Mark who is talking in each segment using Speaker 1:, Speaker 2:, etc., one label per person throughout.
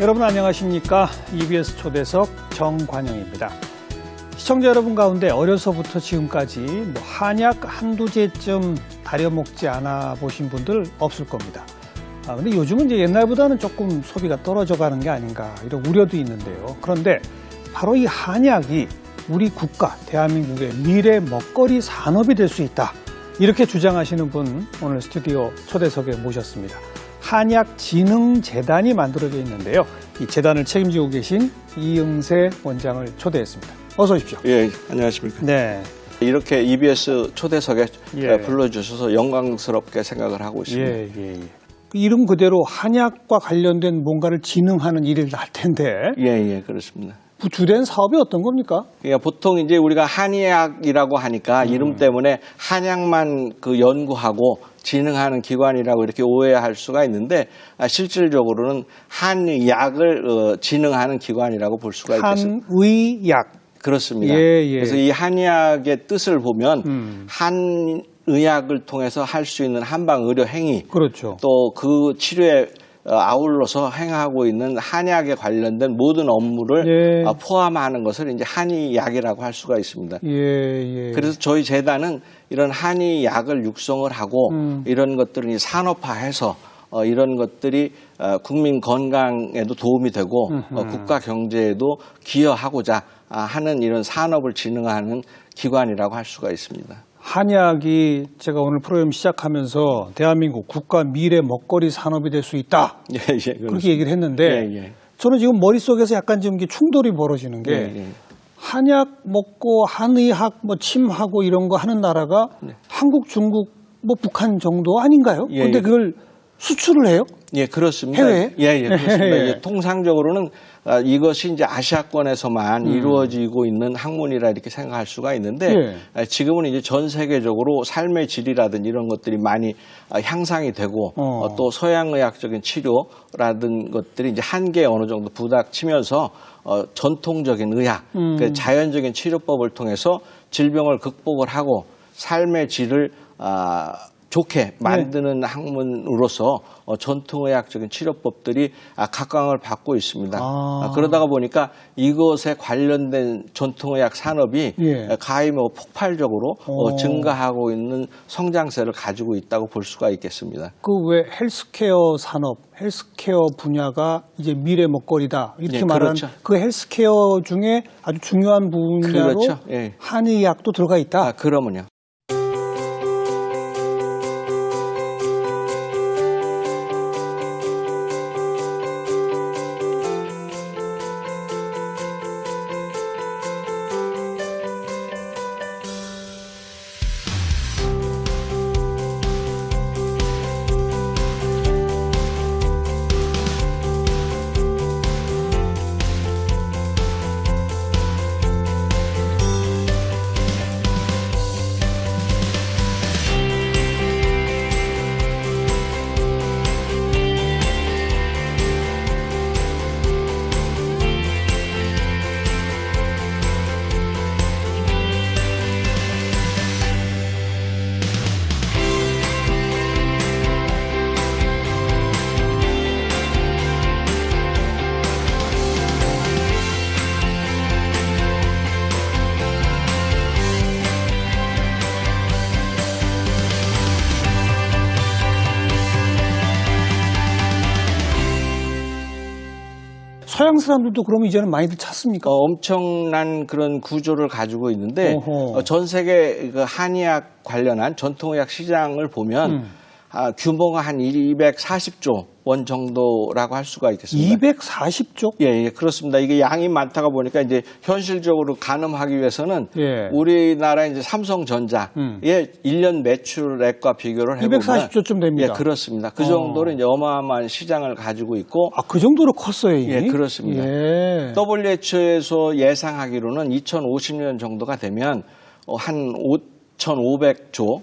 Speaker 1: 여러분 안녕하십니까? EBS 초대석 정관영입니다. 시청자 여러분 가운데 어려서부터 지금까지 한약 한두 제쯤 다려먹지 않아 보신 분들 없을 겁니다. 근데 요즘은 이제 옛날보다는 조금 소비가 떨어져 가는 게 아닌가 이런 우려도 있는데요. 그런데 바로 이 한약이 우리 국가, 대한민국의 미래 먹거리 산업이 될 수 있다. 이렇게 주장하시는 분 오늘 스튜디오 초대석에 모셨습니다. 한약진흥재단이 만들어져 있는데요. 이 재단을 책임지고 계신 이응세 원장을 초대했습니다. 어서 오십시오.
Speaker 2: 예, 안녕하십니까.
Speaker 1: 네.
Speaker 2: 이렇게 EBS 초대석에
Speaker 1: 예.
Speaker 2: 불러주셔서 영광스럽게 생각을 하고 있습니다.
Speaker 1: 예. 이름 그대로 한약과 관련된 뭔가를 진흥하는 일을 할 텐데.
Speaker 2: 예, 그렇습니다.
Speaker 1: 주된 사업이 어떤 겁니까?
Speaker 2: 그러니까 보통 이제 우리가 한의학이라고 하니까 이름 때문에 한약만 연구하고 진흥하는 기관이라고 이렇게 오해할 수가 있는데 실질적으로는 한의학을 진흥하는 기관이라고 볼 수가 있겠습니다.
Speaker 1: 한의약.
Speaker 2: 그렇습니다.
Speaker 1: 예.
Speaker 2: 그래서 이 한의학의 뜻을 보면 한의학을 통해서 할 수 있는 한방 의료 행위,
Speaker 1: 그렇죠.
Speaker 2: 또 그 치료에 아울러서 행하고 있는 한약에 관련된 모든 업무를 포함하는 것을 이제 한의약이라고 할 수가 있습니다.
Speaker 1: 예.
Speaker 2: 그래서 저희 재단은 이런 한의약을 육성을 하고 이런 것들을 산업화해서 이런 것들이 국민 건강에도 도움이 되고 국가 경제에도 기여하고자 하는 이런 산업을 진흥하는 기관이라고 할 수가 있습니다.
Speaker 1: 한약이 제가 오늘 프로그램 시작하면서 대한민국 국가 미래 먹거리 산업이 될 수 있다. 그렇게 얘기를 했는데 저는 지금 머릿속에서 약간 지금 충돌이 벌어지는 게 한약 먹고 한의학 침하고 이런 거 하는 나라가 한국, 중국, 북한 정도 아닌가요? 그런데 그걸 수출을 해요?
Speaker 2: 예, 그렇습니다.
Speaker 1: 해외에?
Speaker 2: 그렇습니다. 통상적으로는 이것이 이제 아시아권에서만 이루어지고 있는 학문이라 이렇게 생각할 수가 있는데 지금은 이제 전 세계적으로 삶의 질이라든지 이런 것들이 많이 향상이 되고 또 서양의학적인 치료라든 것들이 이제 한계에 어느 정도 부닥치면서 전통적인 의학, 그 자연적인 치료법을 통해서 질병을 극복을 하고 삶의 질을 좋게 만드는 학문으로서 전통의학적인 치료법들이 각광을 받고 있습니다. 그러다가 보니까 이것에 관련된 전통의학 산업이 가히 폭발적으로 증가하고 있는 성장세를 가지고 있다고 볼 수가 있겠습니다.
Speaker 1: 그 왜 헬스케어 산업, 헬스케어 분야가 이제 미래 먹거리다 이렇게 말하는 그 헬스케어 중에 아주 중요한 분야로 한의학도 들어가 있다.
Speaker 2: 그러면요.
Speaker 1: 서양 사람들도 그럼 이제는 많이들 찾습니까?
Speaker 2: 엄청난 그런 구조를 가지고 있는데 전 세계 그 한의학 관련한 전통의학 시장을 보면 규모가 한 240조 원 정도라고 할 수가 있겠습니다.
Speaker 1: 240조?
Speaker 2: 예, 그렇습니다. 이게 양이 많다가 보니까 이제 현실적으로 가늠하기 위해서는 우리나라 이제 삼성전자의 1년 매출액과 비교를 해보면
Speaker 1: 240조쯤 됩니다.
Speaker 2: 예, 그렇습니다. 그 정도로 이제 어마어마한 시장을 가지고 있고.
Speaker 1: 그 정도로 컸어요, 이미?
Speaker 2: 예, 그렇습니다. WHO에서 예상하기로는 2050년 정도가 되면 한 1,500조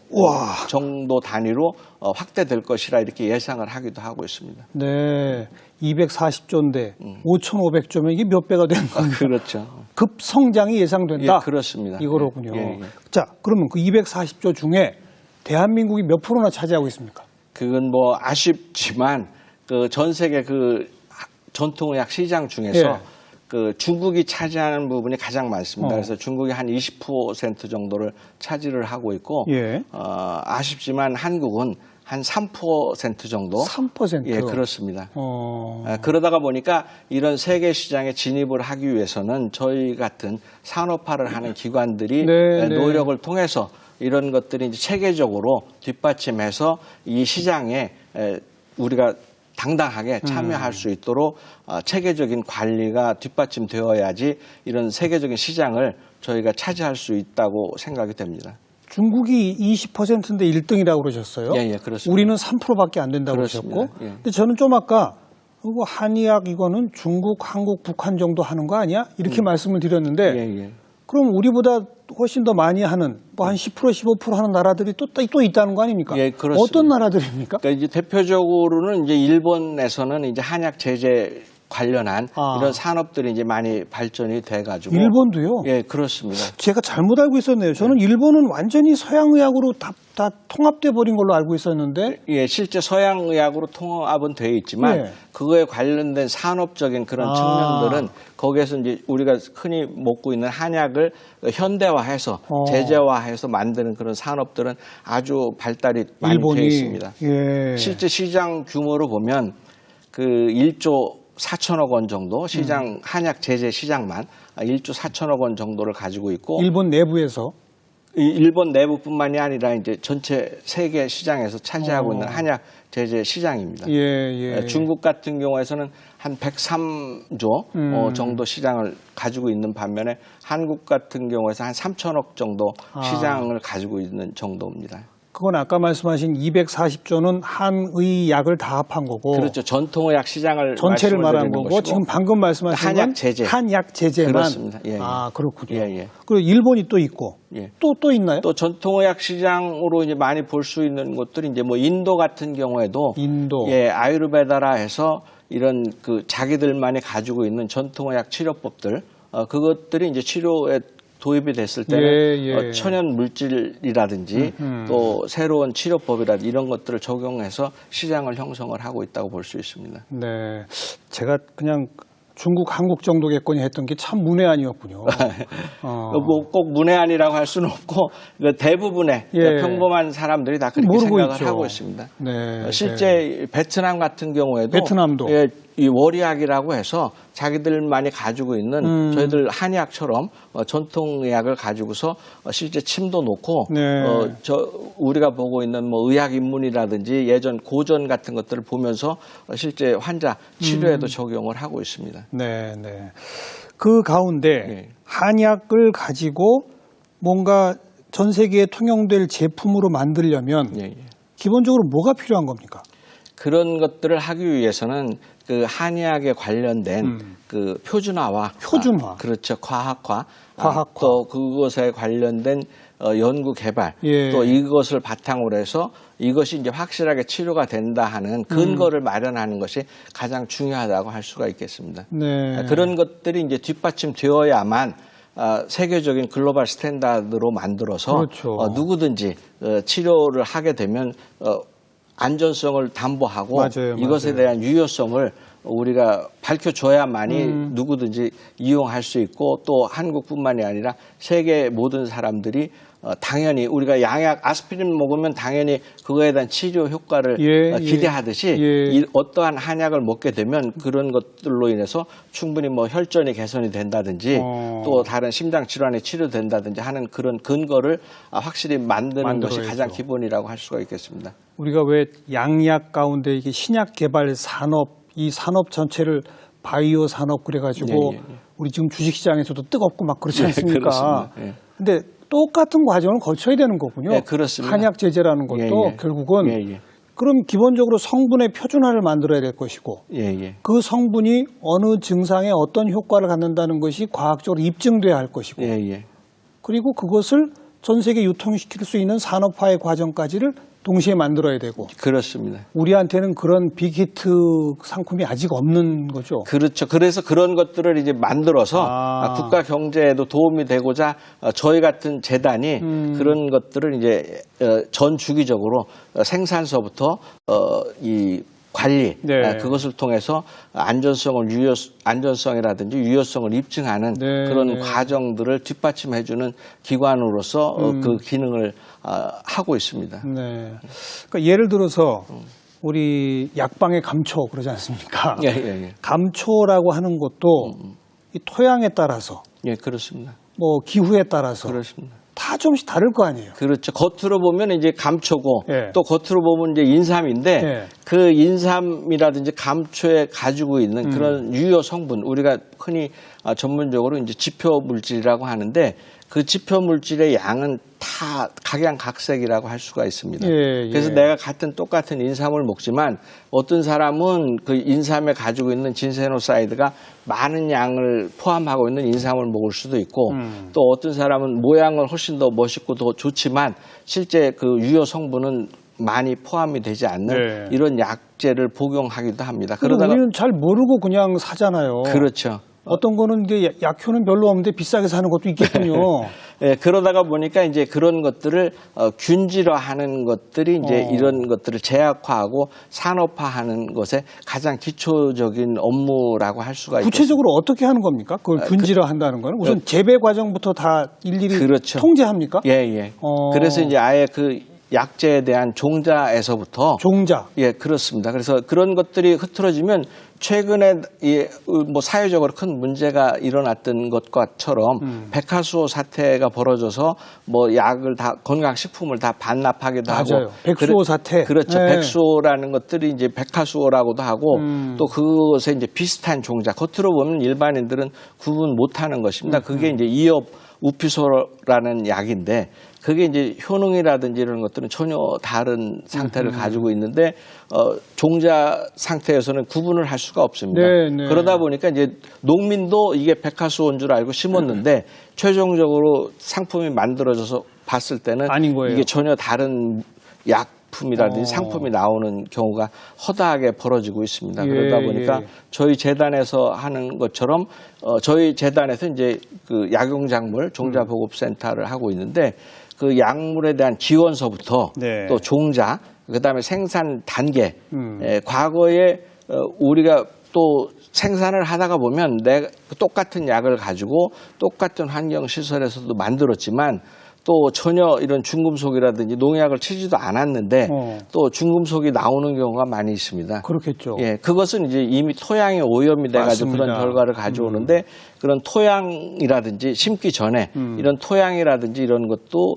Speaker 2: 정도 단위로 확대될 것이라 이렇게 예상을 하기도 하고 있습니다.
Speaker 1: 네, 240조인데 5,500조면 이게 몇 배가 되는 건가요?
Speaker 2: 그렇죠.
Speaker 1: 급성장이 예상된다?
Speaker 2: 예, 그렇습니다.
Speaker 1: 이거로군요. 자, 그러면 그 240조 중에 대한민국이 몇 프로나 차지하고 있습니까?
Speaker 2: 그건 뭐 아쉽지만 그 전 세계 그 전통의학 시장 중에서
Speaker 1: 예.
Speaker 2: 그 중국이 차지하는 부분이 가장 많습니다.
Speaker 1: 어.
Speaker 2: 그래서 중국이 한 20% 정도를 차지를 하고 있고
Speaker 1: 예.
Speaker 2: 아쉽지만 한국은 한 3% 정도.
Speaker 1: 3%.
Speaker 2: 예, 그렇습니다. 그러다가 보니까 이런 세계 시장에 진입을 하기 위해서는 저희 같은 산업화를 하는 기관들이
Speaker 1: 네,
Speaker 2: 노력을 통해서 이런 것들이 이제 체계적으로 뒷받침해서 이 시장에 우리가 당당하게 참여할 수 있도록 체계적인 관리가 뒷받침되어야지 이런 세계적인 시장을 저희가 차지할 수 있다고 생각이 됩니다.
Speaker 1: 중국이 20%인데 1등이라고 그러셨어요.
Speaker 2: 예, 그렇습니다.
Speaker 1: 우리는 3%밖에 안 된다고
Speaker 2: 그렇습니다.
Speaker 1: 그러셨고.
Speaker 2: 예.
Speaker 1: 근데 저는 좀 아까 이거 한의학 이거는 중국, 한국, 북한 정도 하는 거 아니야? 이렇게 말씀을 드렸는데
Speaker 2: 예.
Speaker 1: 그럼 우리보다 훨씬 더 많이 하는 뭐 한 10% 15% 하는 나라들이 또 있다는 거 아닙니까?
Speaker 2: 예, 그렇습니다.
Speaker 1: 어떤 나라들입니까?
Speaker 2: 그러니까 이제 대표적으로는 이제 일본에서는 이제 한약 제제 관련한 이런 산업들이 이제 많이 발전이 돼가지고.
Speaker 1: 일본도요?
Speaker 2: 예, 그렇습니다.
Speaker 1: 제가 잘못 알고 있었네요. 저는 일본은 완전히 서양의학으로 다 통합돼 버린 걸로 알고 있었는데.
Speaker 2: 예, 실제 서양의학으로 통합은 되어 있지만
Speaker 1: 예.
Speaker 2: 그거에 관련된 산업적인 그런 측면들은 거기에서 이제 우리가 흔히 먹고 있는 한약을 현대화해서 제재화해서 만드는 그런 산업들은 아주 발달이 많이 되어 있습니다.
Speaker 1: 예.
Speaker 2: 실제 시장 규모로 보면 그 1조 4천억 원 정도 시장 한약 제재 시장만 1조 4천억 원 정도를 가지고 있고
Speaker 1: 일본 내부에서
Speaker 2: 일본 내부뿐만이 아니라 이제 전체 세계 시장에서 차지하고 있는 한약 제재 시장입니다.
Speaker 1: 예.
Speaker 2: 중국 같은 경우에서는 한 103조 정도 시장을 가지고 있는 반면에 한국 같은 경우에서 한 3천억 정도 시장을 가지고 있는 정도입니다.
Speaker 1: 그건 아까 말씀하신 240조는 한의약을 다 합한 거고.
Speaker 2: 그렇죠. 전통의학 시장을
Speaker 1: 전체를 말한
Speaker 2: 말씀을 드리는
Speaker 1: 거고
Speaker 2: 것이고,
Speaker 1: 지금 방금 말씀하신
Speaker 2: 한약 제재.
Speaker 1: 한약 제재만.
Speaker 2: 그렇습니다. 예.
Speaker 1: 그렇군요.
Speaker 2: 예.
Speaker 1: 그리고 일본이 또 있고.
Speaker 2: 예.
Speaker 1: 또 있나요?
Speaker 2: 또 전통의학 시장으로 이제 많이 볼 수 있는 것들이 이제 뭐 인도 같은 경우에도
Speaker 1: 인도.
Speaker 2: 예, 아유르베다라 해서 이런 그 자기들만이 가지고 있는 전통의학 치료법들 그것들이 이제 치료에 도입이 됐을 때는 천연 물질이라든지 또 새로운 치료법이라든지 이런 것들을 적용해서 시장을 형성을 하고 있다고 볼 수 있습니다.
Speaker 1: 네, 제가 그냥 중국, 한국 정도겠거니 했던 게 참 문외한이었군요.
Speaker 2: 뭐 꼭 문외한이라고 할 수는 없고 대부분의 평범한 사람들이 다 그렇게 생각을
Speaker 1: 있죠.
Speaker 2: 하고 있습니다.
Speaker 1: 네,
Speaker 2: 실제 베트남 같은 경우에도
Speaker 1: 베트남도
Speaker 2: 이 월의학이라고 해서 자기들만이 가지고 있는 저희들 한의학처럼 전통의학을 가지고서 실제 침도 놓고 우리가 보고 있는 뭐 의학 입문이라든지 예전 고전 같은 것들을 보면서 실제 환자 치료에도 적용을 하고 있습니다.
Speaker 1: 네. 그 가운데 한약을 가지고 뭔가 전 세계에 통용될 제품으로 만들려면 기본적으로 뭐가 필요한 겁니까?
Speaker 2: 그런 것들을 하기 위해서는 그 한의학에 관련된 그 표준화. 그렇죠. 과학화. 또 그것에 관련된 연구 개발. 또 이것을 바탕으로 해서 이것이 이제 확실하게 치료가 된다 하는 근거를 마련하는 것이 가장 중요하다고 할 수가 있겠습니다.
Speaker 1: 네.
Speaker 2: 그런 것들이 이제 뒷받침되어야만 세계적인 글로벌 스탠다드로 만들어서 누구든지 치료를 하게 되면 안전성을 담보하고 이것에 대한 유효성을 우리가 밝혀줘야만이 누구든지 이용할 수 있고 또 한국뿐만이 아니라 세계 모든 사람들이 당연히 우리가 양약 아스피린 먹으면 당연히 그거에 대한 치료 효과를 기대하듯이 어떠한 한약을 먹게 되면 그런 것들로 인해서 충분히 뭐 혈전이 개선이 된다든지 또 다른 심장 질환이 치료된다든지 하는 그런 근거를 확실히 만드는 것이 가장 기본이라고 할 수가 있겠습니다.
Speaker 1: 우리가 왜 양약 가운데 이게 신약 개발 산업 이 산업 전체를 바이오 산업 그래가지고 우리 지금 주식시장에서도 뜨겁고 막 그렇지 않습니까? 근데 똑같은 과정을 거쳐야 되는 거군요.
Speaker 2: 그렇습니다.
Speaker 1: 한약 제재라는 것도 결국은 그럼 기본적으로 성분의 표준화를 만들어야 될 것이고 그 성분이 어느 증상에 어떤 효과를 갖는다는 것이 과학적으로 입증돼야 할 것이고 그리고 그것을 전 세계 유통시킬 수 있는 산업화의 과정까지를 동시에 만들어야 되고.
Speaker 2: 그렇습니다.
Speaker 1: 우리한테는 그런 빅히트 상품이 아직 없는 거죠.
Speaker 2: 그렇죠. 그래서 그런 것들을 이제 만들어서 국가 경제에도 도움이 되고자 저희 같은 재단이 그런 것들을 이제 전 주기적으로 생산서부터 이 관리
Speaker 1: 네.
Speaker 2: 그것을 통해서 안전성이라든지 유효성을 입증하는
Speaker 1: 네.
Speaker 2: 그런 과정들을 뒷받침해주는 기관으로서 그 기능을 하고 있습니다.
Speaker 1: 네. 그러니까 예를 들어서 우리 약방의 감초 그러지 않습니까?
Speaker 2: 예, 예, 예.
Speaker 1: 감초라고 하는 것도 이 토양에 따라서
Speaker 2: 예, 그렇습니다.
Speaker 1: 뭐 기후에 따라서
Speaker 2: 그렇습니다.
Speaker 1: 다 좀씩 다를 거 아니에요.
Speaker 2: 그렇죠. 겉으로 보면 이제 감초고
Speaker 1: 예.
Speaker 2: 또 겉으로 보면 이제 인삼인데
Speaker 1: 예.
Speaker 2: 그 인삼이라든지 감초에 가지고 있는 그런 유효 성분 우리가 흔히 전문적으로 이제 지표 물질이라고 하는데 그 지표 물질의 양은 다 각양각색이라고 할 수가 있습니다.
Speaker 1: 예, 예.
Speaker 2: 그래서 내가 똑같은 인삼을 먹지만 어떤 사람은 그 인삼에 가지고 있는 진세노사이드가 많은 양을 포함하고 있는 인삼을 먹을 수도 있고 또 어떤 사람은 모양은 훨씬 더 멋있고 더 좋지만 실제 그 유효 성분은 많이 포함이 되지 않는
Speaker 1: 네.
Speaker 2: 이런 약재를 복용하기도 합니다.
Speaker 1: 그러다가 우리는 잘 모르고 그냥 사잖아요.
Speaker 2: 그렇죠.
Speaker 1: 어떤 거는 이게 약효는 별로 없는데 비싸게 사는 것도 있겠군요.
Speaker 2: 예, 그러다가 보니까 이제 그런 것들을 균질화하는 것들이 이제 이런 것들을 제약화하고 산업화하는 것에 가장 기초적인 업무라고 할 수가 있습니다.
Speaker 1: 구체적으로 어떻게 하는 겁니까? 그걸 균질화한다는 거는 우선 재배 과정부터 다 일일이
Speaker 2: 그렇죠.
Speaker 1: 통제합니까?
Speaker 2: 예, 예. 그래서 이제 아예 그 약재에 대한 종자에서부터
Speaker 1: 종자.
Speaker 2: 예, 그렇습니다. 그래서 그런 것들이 흐트러지면 최근에 뭐 사회적으로 큰 문제가 일어났던 것과처럼 백화수호 사태가 벌어져서 뭐 약을 다 건강식품을 다 반납하기도
Speaker 1: 맞아요.
Speaker 2: 하고
Speaker 1: 백수호 사태.
Speaker 2: 그렇죠.
Speaker 1: 네.
Speaker 2: 백수호라는 것들이 이제 백화수호라고도 하고 또 그것에 이제 비슷한 종자 겉으로 보면 일반인들은 구분 못하는 것입니다. 그게 이제 이업 우피소라는 약인데 그게 이제 효능이라든지 이런 것들은 전혀 다른 상태를 가지고 있는데 종자 상태에서는 구분을 할 수가 없습니다.
Speaker 1: 네, 네.
Speaker 2: 그러다 보니까 이제 농민도 이게 백화수호인 줄 알고 심었는데 최종적으로 상품이 만들어져서 봤을 때는
Speaker 1: 아닌 거예요.
Speaker 2: 이게 전혀 다른 약품이라든지 상품이 나오는 경우가 허다하게 벌어지고 있습니다. 그러다 보니까 저희 재단에서 하는 것처럼 저희 재단에서 이제 그 약용작물 종자보급센터를 하고 있는데 그 약물에 대한 지원서부터
Speaker 1: 네.
Speaker 2: 또 종자, 그다음에 생산 단계. 과거에 우리가 또 생산을 하다가 보면 내가 똑같은 약을 가지고 똑같은 환경 시설에서도 만들었지만 또 전혀 이런 중금속이라든지 농약을 치지도 않았는데 또 중금속이 나오는 경우가 많이 있습니다.
Speaker 1: 그렇겠죠.
Speaker 2: 예, 그것은 이제 이미 토양에 오염이 돼가지고
Speaker 1: 맞습니다.
Speaker 2: 그런 결과를 가져오는데 그런 토양이라든지 심기 전에 이런 토양이라든지 이런 것도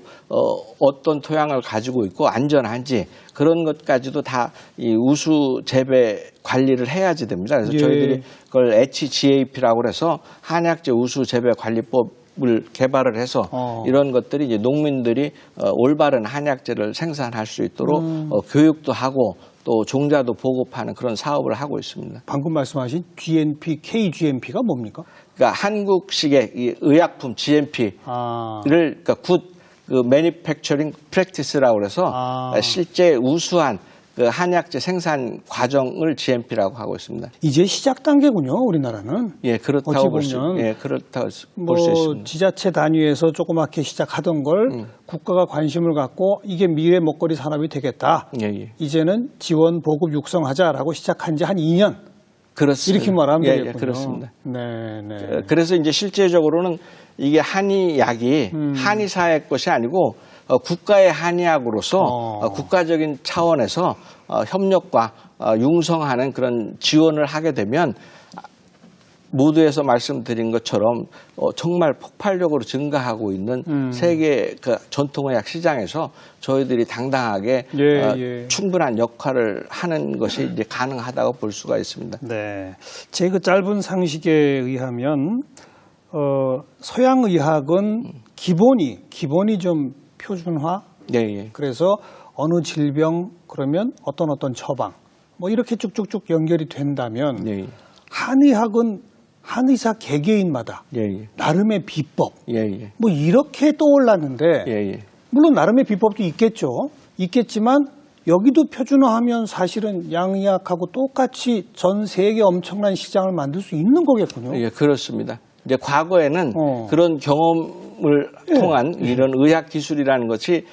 Speaker 2: 어떤 토양을 가지고 있고 안전한지 그런 것까지도 다 이 우수 재배 관리를 해야지 됩니다. 그래서 저희들이 그걸 HGAP라고 해서 한약재 우수 재배 관리법 을 개발을 해서 이런 것들이 이제 농민들이 올바른 한약재를 생산할 수 있도록 교육도 하고 또 종자도 보급하는 그런 사업을 하고 있습니다.
Speaker 1: 방금 말씀하신 GMP, KGMP가 뭡니까?
Speaker 2: 그러니까 한국식의 이 의약품 GMP를 그러니까 그 Manufacturing Practice라고 해서 실제 우수한 그 한약재 생산 과정을 GMP라고 하고 있습니다.
Speaker 1: 이제 시작 단계군요, 우리나라는.
Speaker 2: 예, 그렇다고 볼 수 있습니다.
Speaker 1: 지자체 단위에서 조그맣게 시작하던 걸 국가가 관심을 갖고 이게 미래 먹거리 산업이 되겠다. 이제는 지원, 보급, 육성하자라고 시작한 지 한 2년.
Speaker 2: 그렇습니다.
Speaker 1: 이렇게 말하면 되겠군요.
Speaker 2: 예, 그렇습니다.
Speaker 1: 네.
Speaker 2: 그래서 이제 실제적으로는 이게 한의약이 한의사의 것이 아니고 국가의 한의학으로서 국가적인 차원에서 협력과 융성하는 그런 지원을 하게 되면 모두에서 말씀드린 것처럼 정말 폭발적으로 증가하고 있는 세계 그 전통의학 시장에서 저희들이 당당하게 충분한 역할을 하는 것이 이제 가능하다고 볼 수가 있습니다.
Speaker 1: 네, 제 그 짧은 상식에 의하면 서양 의학은 기본이 좀 표준화. 그래서 어느 질병 그러면 어떤 처방 뭐 이렇게 쭉쭉쭉 연결이 된다면 한의학은 한의사 개개인마다 나름의 비법 뭐 이렇게 떠올랐는데 물론 나름의 비법도 있겠지만 여기도 표준화하면 사실은 양의학하고 똑같이 전 세계 엄청난 시장을 만들 수 있는 거겠군요.
Speaker 2: 예, 그렇습니다. 이제 과거에는 그런 경험을 통한 이런 의학 기술이라는 것이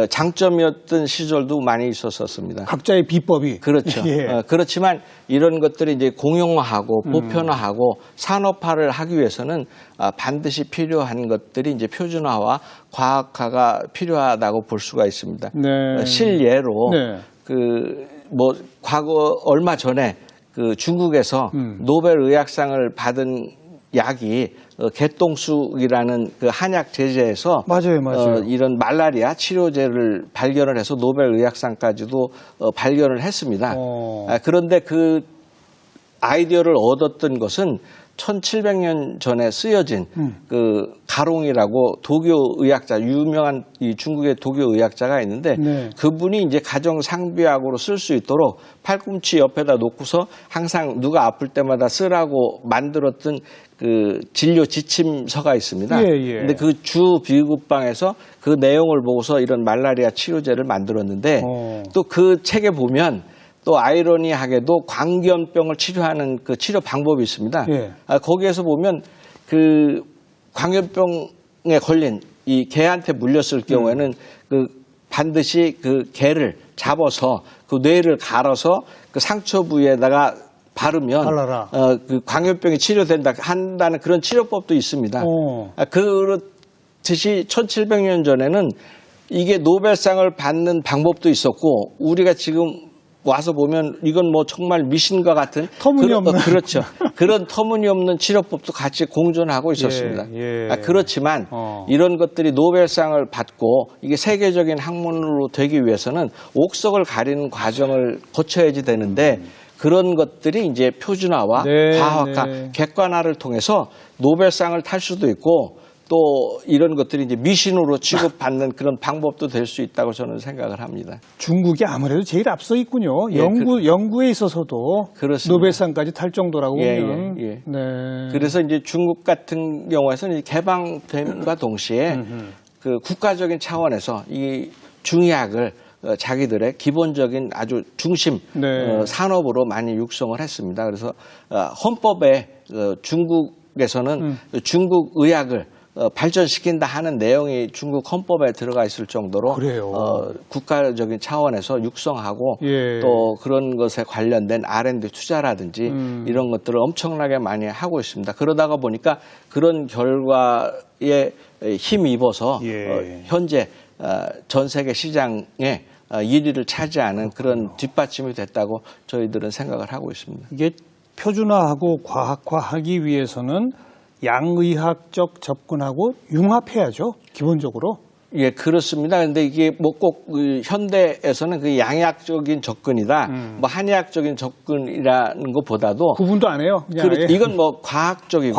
Speaker 2: 장점이었던 시절도 많이 있었습니다.
Speaker 1: 각자의 비법이.
Speaker 2: 그렇죠.
Speaker 1: 예.
Speaker 2: 그렇지만 이런 것들이 이제 공용화하고 보편화하고 산업화를 하기 위해서는 반드시 필요한 것들이 이제 표준화와 과학화가 필요하다고 볼 수가 있습니다.
Speaker 1: 네.
Speaker 2: 실예로
Speaker 1: 네.
Speaker 2: 과거 얼마 전에 그 중국에서 노벨 의학상을 받은 약이 개똥쑥이라는 그 한약 제제에서
Speaker 1: 맞아요.
Speaker 2: 이런 말라리아 치료제를 발견을 해서 노벨 의학상까지도 발견을 했습니다. 그런데 그 아이디어를 얻었던 것은 1700년 전에 쓰여진 그 가롱이라고 도교 의학자, 유명한 이 중국의 도교 의학자가 있는데
Speaker 1: 네.
Speaker 2: 그분이 이제 가정 상비약으로 쓸 수 있도록 팔꿈치 옆에다 놓고서 항상 누가 아플 때마다 쓰라고 만들었던 그 진료 지침서가 있습니다. 근데 그 주 비급방에서 그 내용을 보고서 이런 말라리아 치료제를 만들었는데 또 그 책에 보면 또 아이러니하게도 광견병을 치료하는 그 치료 방법이 있습니다. 거기에서 보면 그 광견병에 걸린 이 개한테 물렸을 경우에는 그 반드시 그 개를 잡아서 그 뇌를 갈아서 그 상처 부위에다가 바르면 그 광견병이 치료된다 한다는 그런 치료법도 있습니다. 그렇듯이 1700년 전에는 이게 노벨상을 받는 방법도 있었고 우리가 지금 와서 보면 이건 뭐 정말 미신과 같은
Speaker 1: 터무니없는
Speaker 2: 그렇죠. 그런 터무니없는 치료법도 같이 공존하고 있었습니다. 그렇지만 이런 것들이 노벨상을 받고 이게 세계적인 학문으로 되기 위해서는 옥석을 가리는 과정을 거쳐야지 되는데 그런 것들이 이제 표준화와 과학화, 객관화를 통해서 노벨상을 탈 수도 있고 또 이런 것들이 이제 미신으로 취급받는 그런 방법도 될 수 있다고 저는 생각을 합니다.
Speaker 1: 중국이 아무래도 제일 앞서 있군요. 연구에 있어서도 그렇습니다. 노벨상까지 탈 정도라고 보면.
Speaker 2: 네. 그래서 이제 중국 같은 경우에서는 개방됨과 동시에 그 국가적인 차원에서 이 중의학을 자기들의 기본적인 아주 중심 산업으로 많이 육성을 했습니다. 그래서 헌법에 중국에서는 중국 의학을 발전시킨다 하는 내용이 중국 헌법에 들어가 있을 정도로 국가적인 차원에서 육성하고 또 그런 것에 관련된 R&D 투자라든지 이런 것들을 엄청나게 많이 하고 있습니다. 그러다가 보니까 그런 결과에 힘입어서 현재 전 세계 시장에 1위를 차지하는 그런 뒷받침이 됐다고 저희들은 생각을 하고 있습니다.
Speaker 1: 이게 표준화하고 과학화하기 위해서는 양의학적 접근하고 융합해야죠, 기본적으로.
Speaker 2: 예, 그렇습니다. 근데 이게 뭐 꼭 현대에서는 그 양의학적인 접근이다, 뭐 한의학적인 접근이라는 것보다도
Speaker 1: 구분도 안 해요.
Speaker 2: 이건 뭐 과학적이고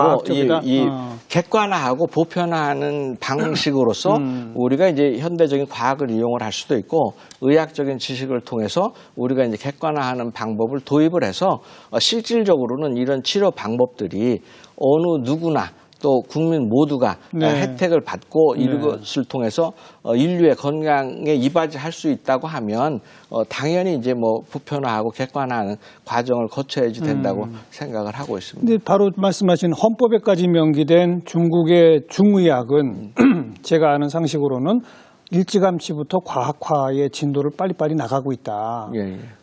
Speaker 2: 이 객관화하고 보편화하는 방식으로서 우리가 이제 현대적인 과학을 이용을 할 수도 있고 의학적인 지식을 통해서 우리가 이제 객관화하는 방법을 도입을 해서 실질적으로는 이런 치료 방법들이 어느 누구나 또 국민 모두가 혜택을 받고 이것을 통해서 인류의 건강에 이바지할 수 있다고 하면 당연히 이제 뭐 보편화하고 객관화하는 과정을 거쳐야지 된다고 생각을 하고 있습니다.
Speaker 1: 근데 바로 말씀하신 헌법에까지 명기된 중국의 중의학은 제가 아는 상식으로는 일찌감치부터 과학화의 진도를 빨리빨리 나가고 있다.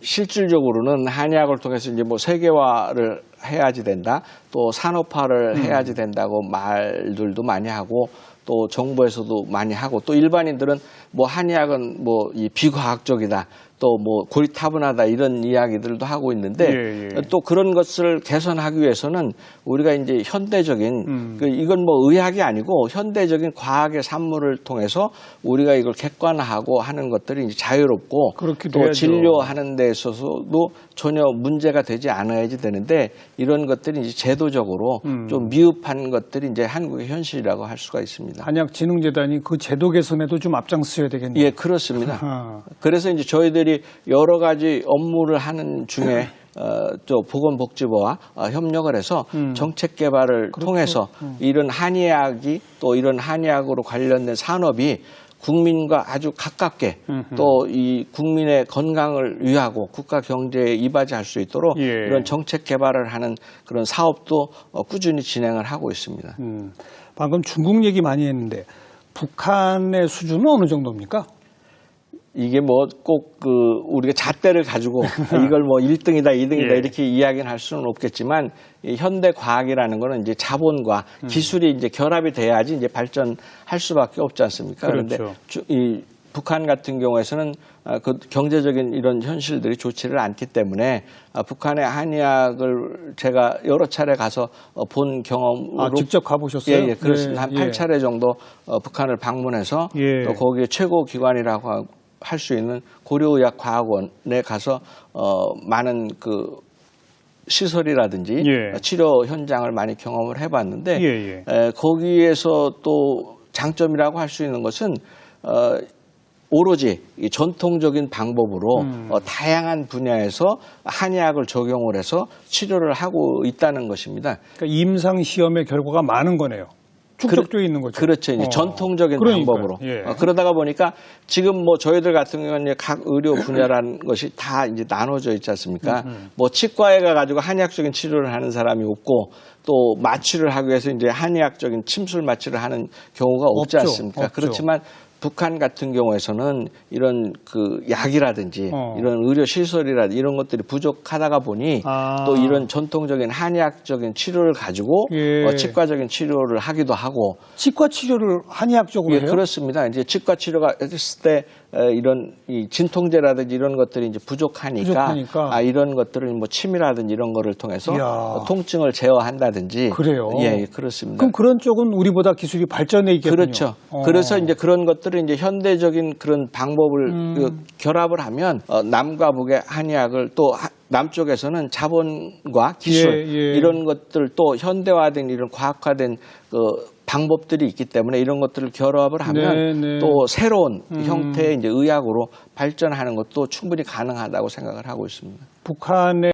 Speaker 2: 실질적으로는 한의학을 통해서 이제 뭐 세계화를 해야지 된다, 또 산업화를 해야지 된다고 말들도 많이 하고 또 정부에서도 많이 하고 또 일반인들은 뭐 한의학은 뭐 이 비과학적이다, 또 뭐 고리타분하다 이런 이야기들도 하고 있는데 또 그런 것을 개선하기 위해서는 우리가 이제 현대적인 이건 뭐 의학이 아니고 현대적인 과학의 산물을 통해서 우리가 이걸 객관화하고 하는 것들이 이제 자유롭고 또 해야죠. 진료하는 데 있어서도 전혀 문제가 되지 않아야지 되는데 이런 것들이 이제 제도적으로 좀 미흡한 것들이 이제 한국의 현실이라고 할 수가 있습니다.
Speaker 1: 한약진흥재단이 그 제도 개선에도 좀 앞장서야 되겠네요.
Speaker 2: 예, 그렇습니다. 그래서 이제 저희들이 여러 가지 업무를 하는 중에 또 보건복지부와 협력을 해서 정책 개발을 통해서 이런 한의학이 또 이런 한의학으로 관련된 산업이 국민과 아주 가깝게 또 이 국민의 건강을 위하고 국가 경제에 이바지할 수 있도록 이런 정책 개발을 하는 그런 사업도 꾸준히 진행을 하고 있습니다.
Speaker 1: 방금 중국 얘기 많이 했는데 북한의 수준은 어느 정도입니까?
Speaker 2: 이게 뭐 꼭 우리가 잣대를 가지고 이걸 뭐 1등이다, 2등이다
Speaker 1: 예.
Speaker 2: 이렇게 이야기는 할 수는 없겠지만 이 현대 과학이라는 거는 이제 자본과 기술이 이제 결합이 돼야지 이제 발전할 수밖에 없지 않습니까?
Speaker 1: 그렇죠.
Speaker 2: 그런데 이 북한 같은 경우에서는 그 경제적인 이런 현실들이 좋지를 않기 때문에 북한의 한의학을 제가 여러 차례 가서 본 경험으로
Speaker 1: 직접 가보셨어요?
Speaker 2: 예, 그렇습니다. 한
Speaker 1: 예.
Speaker 2: 8차례 정도 북한을 방문해서
Speaker 1: 예.
Speaker 2: 또 거기에 최고 기관이라고 할 수 있는 고려의학과학원에 가서 많은 그 시설이라든지
Speaker 1: 예.
Speaker 2: 치료 현장을 많이 경험을 해봤는데
Speaker 1: 예,
Speaker 2: 거기에서 또 장점이라고 할 수 있는 것은 오로지 이 전통적인 방법으로 다양한 분야에서 한의학을 적용을 해서 치료를 하고 있다는 것입니다.
Speaker 1: 그러니까 임상 시험의 결과가 많은 거네요. 축적되어 있는 거죠.
Speaker 2: 그렇죠. 이제 전통적인
Speaker 1: 그러니까요.
Speaker 2: 방법으로.
Speaker 1: 예.
Speaker 2: 그러다가 보니까 지금 뭐 저희들 같은 경우는 이제 각 의료 분야라는 것이 다 이제 나눠져 있지 않습니까? 뭐 치과에 가가지고 한의학적인 치료를 하는 사람이 없고 또 마취를 하기 위해서 이제 한의학적인 침술 마취를 하는 경우가 없지
Speaker 1: 없죠.
Speaker 2: 않습니까?
Speaker 1: 없죠.
Speaker 2: 그렇지만 북한 같은 경우에서는 이런 그 약이라든지 이런 의료 시설이라든지 이런 것들이 부족하다가 보니 또 이런 전통적인 한의학적인 치료를 가지고
Speaker 1: 예.
Speaker 2: 치과적인 치료를 하기도 하고
Speaker 1: 치과 치료를 한의학적으로
Speaker 2: 예,
Speaker 1: 해요?
Speaker 2: 그렇습니다. 이제 치과 치료가 했을 때 이런 이 진통제라든지 이런 것들이 이제 부족하니까 이런 것들을 뭐 침이라든지 이런 거를 통해서
Speaker 1: 이야.
Speaker 2: 통증을 제어한다든지
Speaker 1: 그래요?
Speaker 2: 예, 그렇습니다.
Speaker 1: 그럼 그런 쪽은 우리보다 기술이 발전해 있겠군요.
Speaker 2: 그렇죠. 그래서 이제 그런 것들을 이제 현대적인 그런 방법을 결합을 하면 남과 북의 한의학을 또 남쪽에서는 자본과 기술
Speaker 1: 예.
Speaker 2: 이런 것들 또 현대화된 이런 과학화된 방법들이 있기 때문에 이런 것들을 결합을 하면 또 새로운 형태의 이제 의학으로 발전하는 것도 충분히 가능하다고 생각을 하고 있습니다.
Speaker 1: 북한의